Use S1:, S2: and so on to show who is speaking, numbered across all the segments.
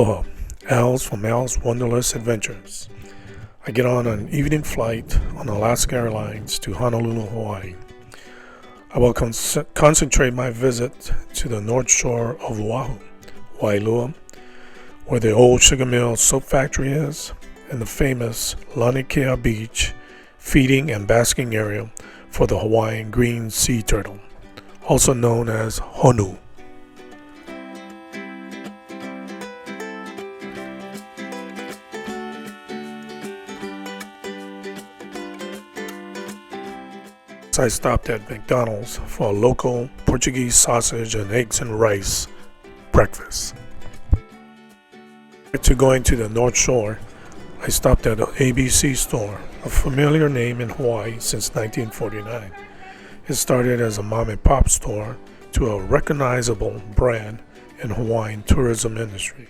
S1: Aloha, Al's from Al's Wonderless Adventures. I get on an evening flight on Alaska Airlines to Honolulu, Hawaii. I will concentrate my visit to the North Shore of Oahu, Wailua, where the old sugar mill soap factory is, and the famous Laniakea Beach feeding and basking area for the Hawaiian Green Sea Turtle, also known as Honu. I stopped at McDonald's for a local Portuguese sausage and eggs and rice breakfast. Prior to going to the North Shore, I stopped at an ABC store, a familiar name in Hawaii since 1949. It started as a mom and pop store to a recognizable brand in Hawaiian tourism industry.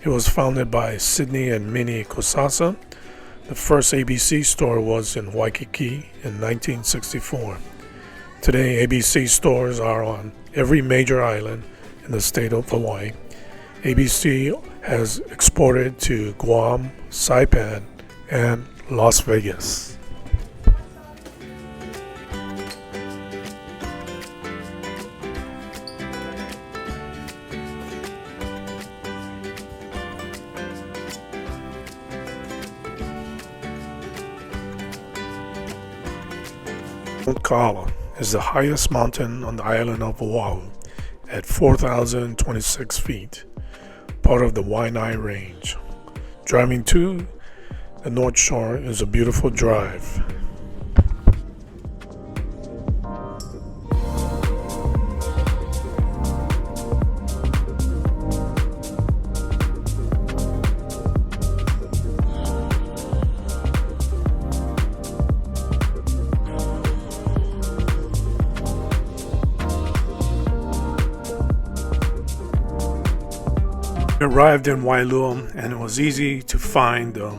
S1: It was founded by Sidney and Minnie Kosasa. The first ABC store was in Waikiki in 1964. Today, ABC stores are on every major island in the state of Hawaii. ABC has exported to Guam, Saipan, and Las Vegas. Mount Kaala is the highest mountain on the island of Oahu at 4,026 feet, part of the Waianae Range. Driving to the North Shore is a beautiful drive. We arrived in Wailua, and it was easy to find the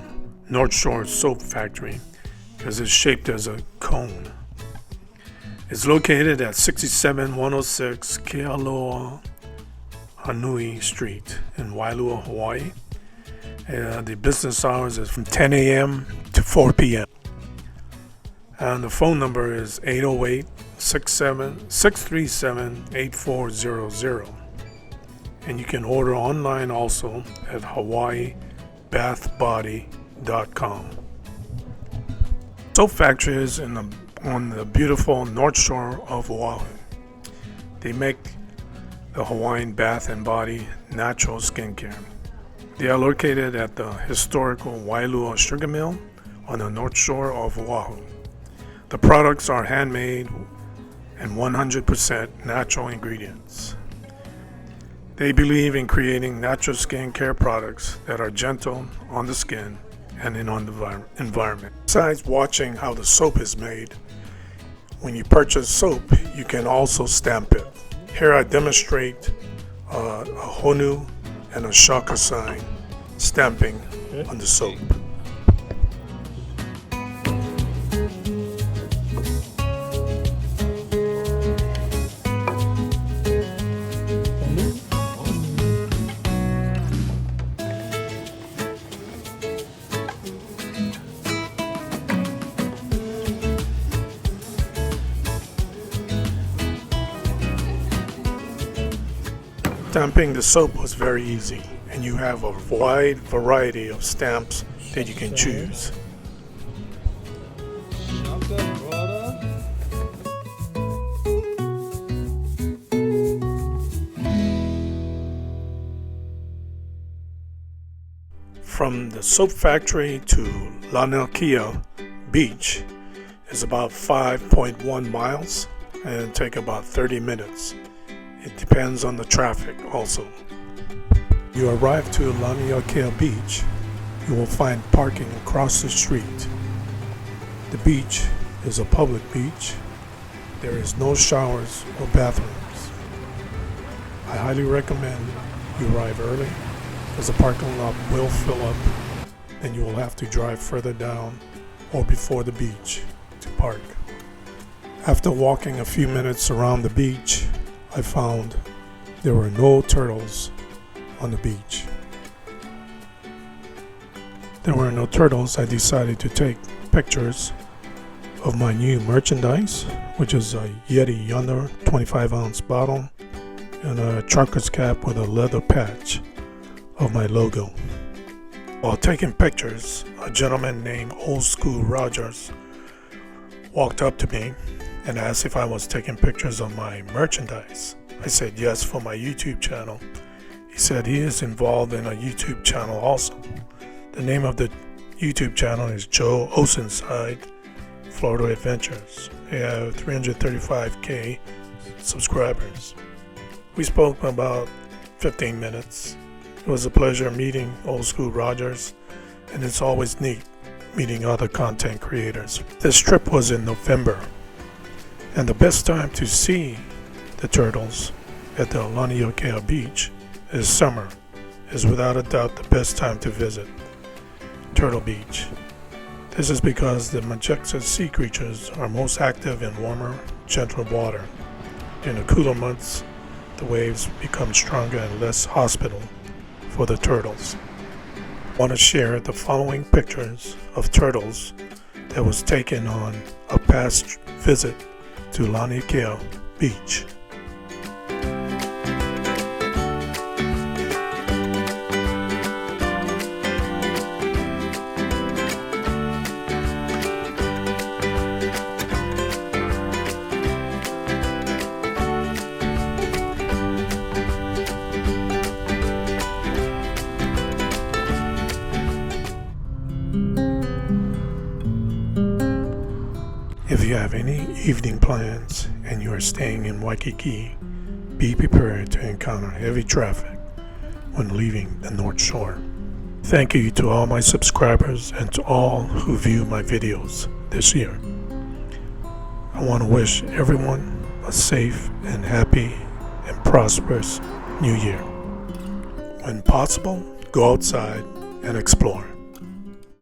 S1: North Shore Soap Factory because it's shaped as a cone. It's located at 67106 Kealoha Hanui Street in Wailua, Hawaii. The business hours is from 10 a.m. to 4 p.m. And the phone number is 808-637-8400. And you can order online also at hawaiibathbody.com. Soap factory is on the beautiful North Shore of Oahu. They make the Hawaiian bath and body natural skincare. They are located at the historical Wailua Sugar Mill on the North Shore of Oahu. The products are handmade and 100% natural ingredients. They believe in creating natural skincare products that are gentle on the skin and on the environment. Besides watching how the soap is made, when you purchase soap, you can also stamp it. Here I demonstrate a Honu and a shaka sign stamping on the soap. Stamping the soap was very easy, and you have a wide variety of stamps that you can choose. From the soap factory to Laniakea Beach is about 5.1 miles and take about 30 minutes. It depends on the traffic also. You arrive to Laniakea Beach, you will find parking across the street. The beach is a public beach. There is no showers or bathrooms. I highly recommend you arrive early, as the parking lot will fill up and you will have to drive further down or before the beach to park. After walking a few minutes around the beach, I found there were no turtles on the beach. there were no turtles, I decided to take pictures of my new merchandise, which is a Yeti Yonder 25-ounce bottle and a trucker's cap with a leather patch of my logo. While taking pictures, a gentleman named Old School Rogers walked up to me and asked if I was taking pictures of my merchandise. I said yes, for my YouTube channel. He said he is involved in a YouTube channel also. The name of the YouTube channel is Joe Oceanside Florida Adventures. They have 335k subscribers. We spoke for about 15 minutes. It was a pleasure meeting Old School Rogers, and it's always neat meeting other content creators. This trip was in November, and the best time to see the turtles at the Laniakea Beach is summer. Is without a doubt the best time to visit Turtle Beach. This is because the majestic sea creatures are most active in warmer, gentler water. During the cooler months, the waves become stronger and less hospitable for the turtles. I want to share the following pictures of turtles that was taken on a past visit to Laniakea Beach. If you have any evening plans and you are staying in Waikiki, be prepared to encounter heavy traffic when leaving the North Shore. Thank you to all my subscribers and to all who view my videos this year. I want to wish everyone a safe and happy and prosperous New Year. When possible, go outside and explore.